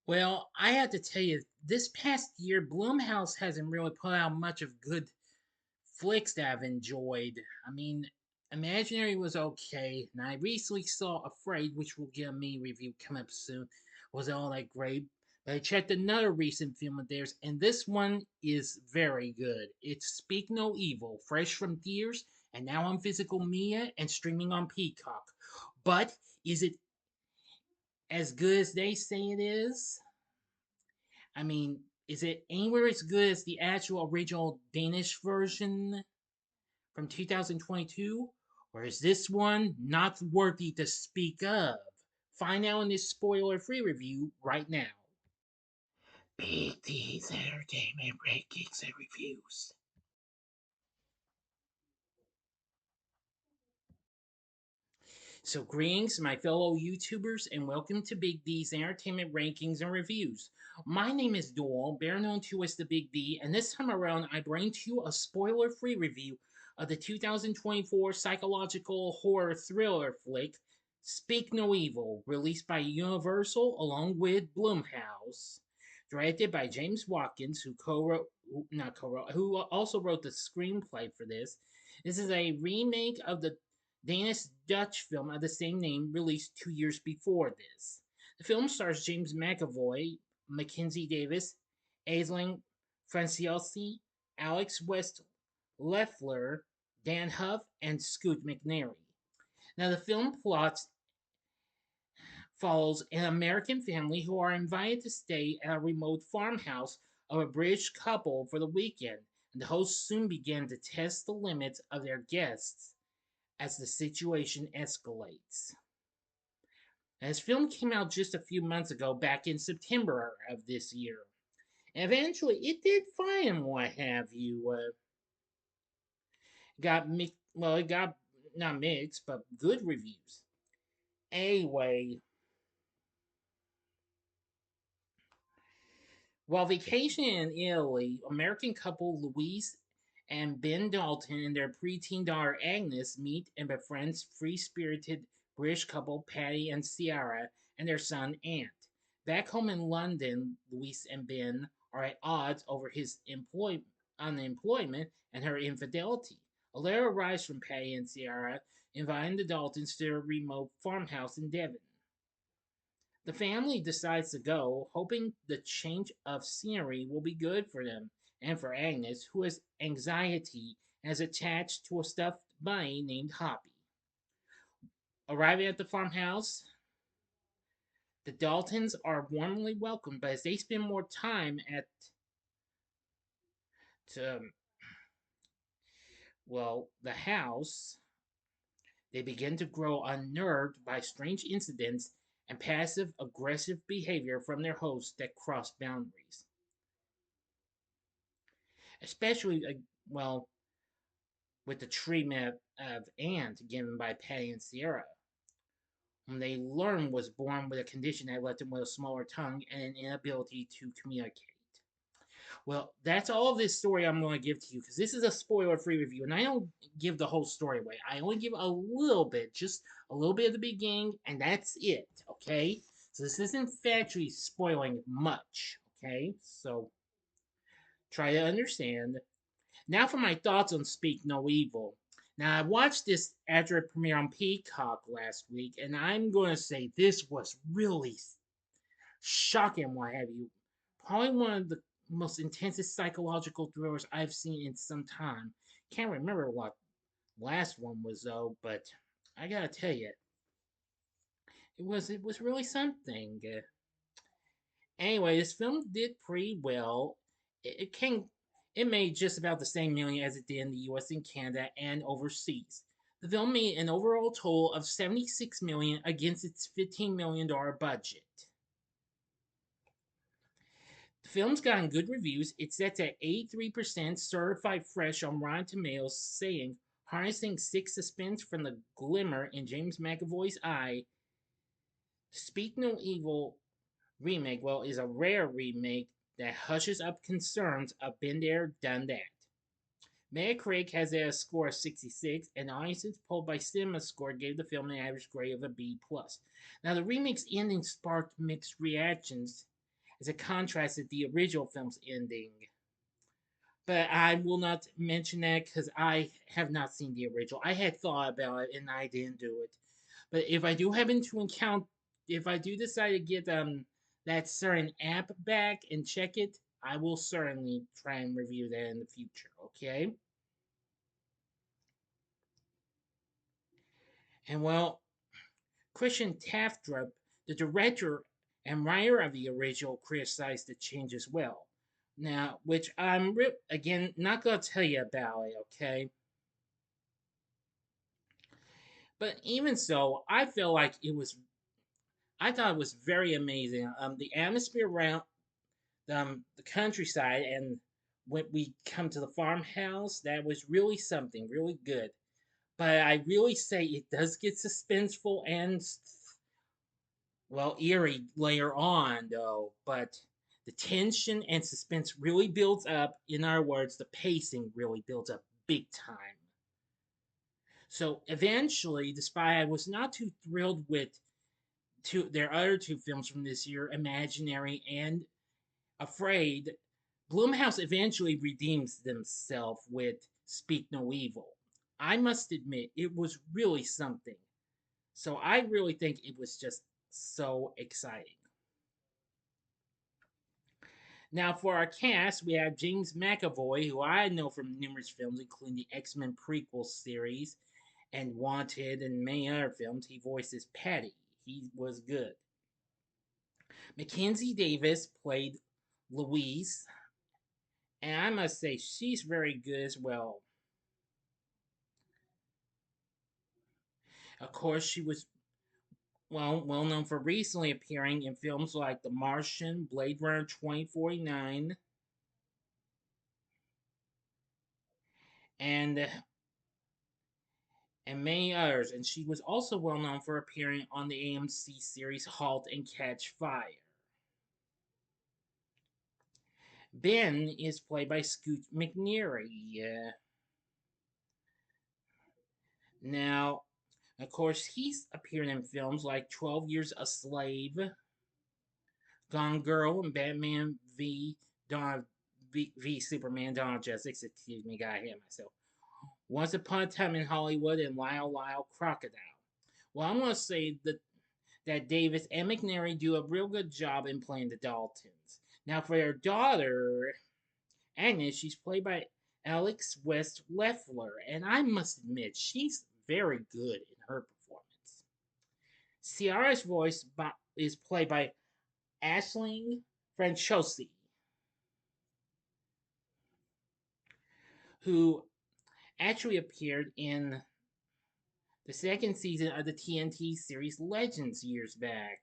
Well, I have to tell you, this past year, Blumhouse hasn't really put out much of good flicks that I've enjoyed. I mean, Imaginary was okay, and I recently saw Afraid, which will get a me review coming up soon. Was all that great? But I checked another recent film of theirs, and this one is very good. It's Speak No Evil, fresh from theaters, and now on physical media and streaming on Peacock. But is it as good as they say it is? I mean, is it anywhere as good as the actual original Danish version from 2022? Or is this one not worthy to speak of? Find out in this spoiler free review right now. Big D's Entertainment Rankings and Reviews. So, greetings, my fellow YouTubers, and welcome to Big D's Entertainment Rankings and Reviews. My name is Doyle, better known to as the Big D, and this time around I bring to you a spoiler free review of the 2024 psychological horror thriller flick Speak No Evil, released by Universal along with Blumhouse. Directed by James Watkins, who who also wrote the screenplay for this. This is a remake of the Danish-Dutch film of the same name released 2 years before this. The film stars James McAvoy, Mackenzie Davis, Aisling Franciosi, Alix West Lefler, Dan Hough, and Scoot McNairy. Now, the film plots follows an American family who are invited to stay at a remote farmhouse of a British couple for the weekend, and the hosts soon begin to test the limits of their guests as the situation escalates. Now, this film came out just a few months ago, back in September of this year. And eventually, it did fine and what have you. Got mixed, well, it got not mixed, but good reviews. Anyway, while vacationing in Italy, American couple Louise and Ben Dalton and their preteen daughter Agnes meet and befriends free-spirited British couple Patty and Ciara and their son Ant. Back home in London, Louise and Ben are at odds over his unemployment and her infidelity. A letter arrives from Patty and Ciara inviting the Daltons to a remote farmhouse in Devon. The family decides to go, hoping the change of scenery will be good for them and for Agnes, who has anxiety and is attached to a stuffed bunny named Hoppy. Arriving at the farmhouse, the Daltons are warmly welcomed, but as they spend more time at um, the house, they begin to grow unnerved by strange incidents and passive aggressive behavior from their hosts that cross boundaries. Especially, with the treatment of Ant given by Patty and Sierra, whom they learn was born with a condition that left him with a smaller tongue and an inability to communicate. Well, that's all of this story I'm going to give to you because this is a spoiler free review, and I don't give the whole story away. I only give a little bit, just a little bit at the beginning, and that's it, okay? So this isn't factually spoiling much, okay? So try to understand. Now for my thoughts on Speak No Evil. Now I watched this after it premiered on Peacock last week, and I'm going to say this was really shocking, what have you. Probably one of the most intensest psychological thrillers I've seen in some time. Can't remember what last one was though, but I gotta tell you, it was really something. Anyway, this film did pretty well. It made just about the same million as it did in the U.S. and Canada and overseas. The film made an overall total of 76 million against its $15 million budget. The film's gotten good reviews. It sets at 83% certified fresh on Rotten Tomatoes, saying, harnessing sick suspense from the glimmer in James McAvoy's eye, Speak No Evil remake, is a rare remake that hushes up concerns of been there, done that. Metacritic has a score of 66, and audiences polled by CinemaScore gave the film an average grade of a B+. Now, the remake's ending sparked mixed reactions, as a contrast to the original film's ending. But I will not mention that because I have not seen the original. I had thought about it and I didn't do it. But if I do happen to encounter, if I do decide to get that certain app back and check it, I will certainly try and review that in the future. Okay. And well, Christian Taftrup, the director and writer of the original, criticized the change as well. Now, which I'm again not gonna tell you about it, okay? But even so, I feel like I thought it was very amazing. The atmosphere around the countryside, and when we come to the farmhouse, that was really something, really good. But I really say it does get suspenseful and well, eerie later on, though, but the tension and suspense really builds up. In other words, the pacing really builds up big time. So eventually, despite I was not too thrilled with their other two films from this year, Imaginary and Afraid, Blumhouse eventually redeems themselves with Speak No Evil. I must admit, it was really something. So I really think it was just so exciting. Now, for our cast, we have James McAvoy, who I know from numerous films, including the X-Men prequel series and Wanted and many other films. He voices Patty. He was good. Mackenzie Davis played Louise, and I must say she's very good as well. Of course, she was well known for recently appearing in films like The Martian, Blade Runner 2049, and and many others, and she was also well known for appearing on the AMC series Halt and Catch Fire. Ben is played by Scoot McNairy. Now, of course, he's appeared in films like 12 Years a Slave, Gone Girl, and Batman v Superman Dawn of Justice. Excuse me, gotta hit myself. Once Upon a Time in Hollywood and Lyle Lyle Crocodile. Well, I'm gonna say that Davis and McNairy do a real good job in playing the Daltons. Now, for their daughter, Agnes, she's played by Alix West Lefler, and I must admit, she's very good in her performance. Ciara's voice is played by Aisling Franciosi, who actually appeared in the second season of the TNT series Legends years back.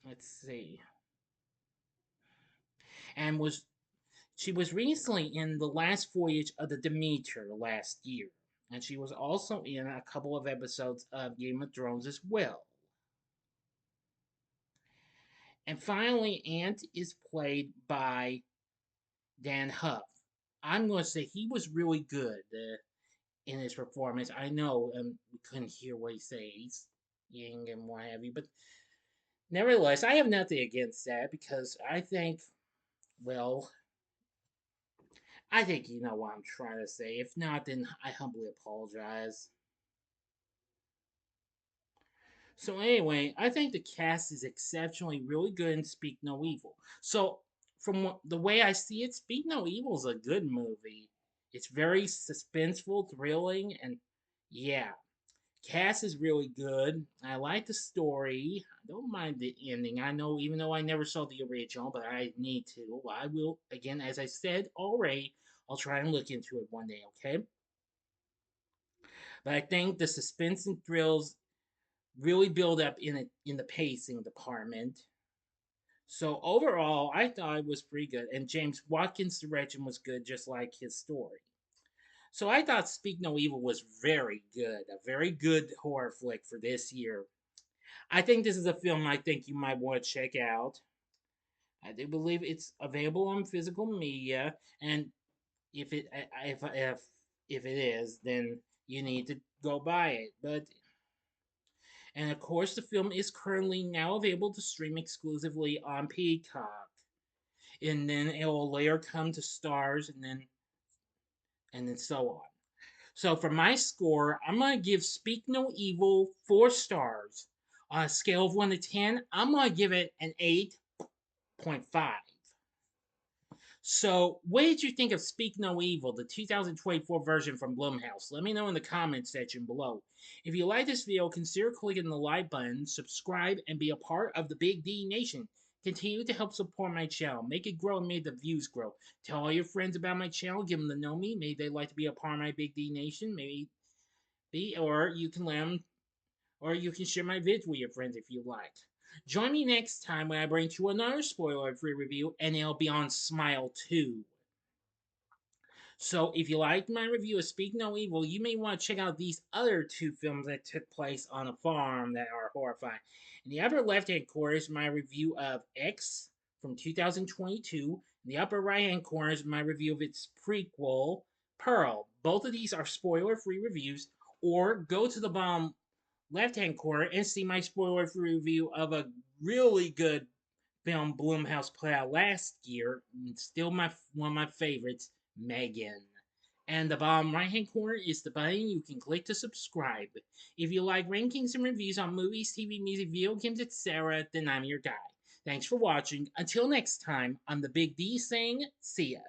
Let's see. And she was recently in the last voyage of the Demeter last year. And she was also in a couple of episodes of Game of Thrones as well. And finally, Ant is played by Dan Hough. I'm going to say he was really good in his performance. I know we couldn't hear what he says, Ying and what have you, but nevertheless, I have nothing against that because I think, well, I think you know what I'm trying to say. If not, then I humbly apologize. So anyway, I think the cast is exceptionally really good in Speak No Evil. So from the way I see it, Speak No Evil is a good movie. It's very suspenseful, thrilling, and yeah, cast is really good. I like the story. I don't mind the ending. I know, even though I never saw the original, but I need to. I will again, as I said already. I'll try and look into it one day. Okay. But I think the suspense and thrills really build up in the pacing department. So overall, I thought it was pretty good, and James Watkins' direction was good, just like his story. So I thought Speak No Evil was very good, a very good horror flick for this year. I think this is a film I think you might want to check out. I do believe it's available on physical media, and if it is, then you need to go buy it. But And of course, the film is currently now available to stream exclusively on Peacock. And then it will later come to Stars, and then so on. So for my score, I'm gonna give Speak No Evil 4 stars. On a scale of 1 to 10, I'm gonna give it an 8.5. So, what did you think of Speak No Evil, the 2024 version from Blumhouse? Let me know in the comments section below. If you like this video, consider clicking the like button, subscribe, and be a part of the Big D Nation. Continue to help support my channel. Make it grow and make the views grow. Tell all your friends about my channel. Give them to know me. Maybe they'd like to be a part of my Big D Nation. Maybe be, or you can let them, or you can share my vids with your friends if you like. Join me next time when I bring you another spoiler-free review, and it'll be on Smile 2. So, if you liked my review of Speak No Evil, you may want to check out these other 2 films that took place on a farm that are horrifying. In the upper left-hand corner is my review of X from 2022. In the upper right-hand corner is my review of its prequel, Pearl. Both of these are spoiler-free reviews, or go to the bottom left-hand corner and see my spoiler-free review of a really good film Blumhouse put out last year. Still one of my favorites, Megan. And the bottom right hand corner is the button you can click to subscribe. If you like rankings and reviews on movies, TV, music, video games, etc., then I'm your guy. Thanks for watching. Until next time, I'm the Big D saying, see ya.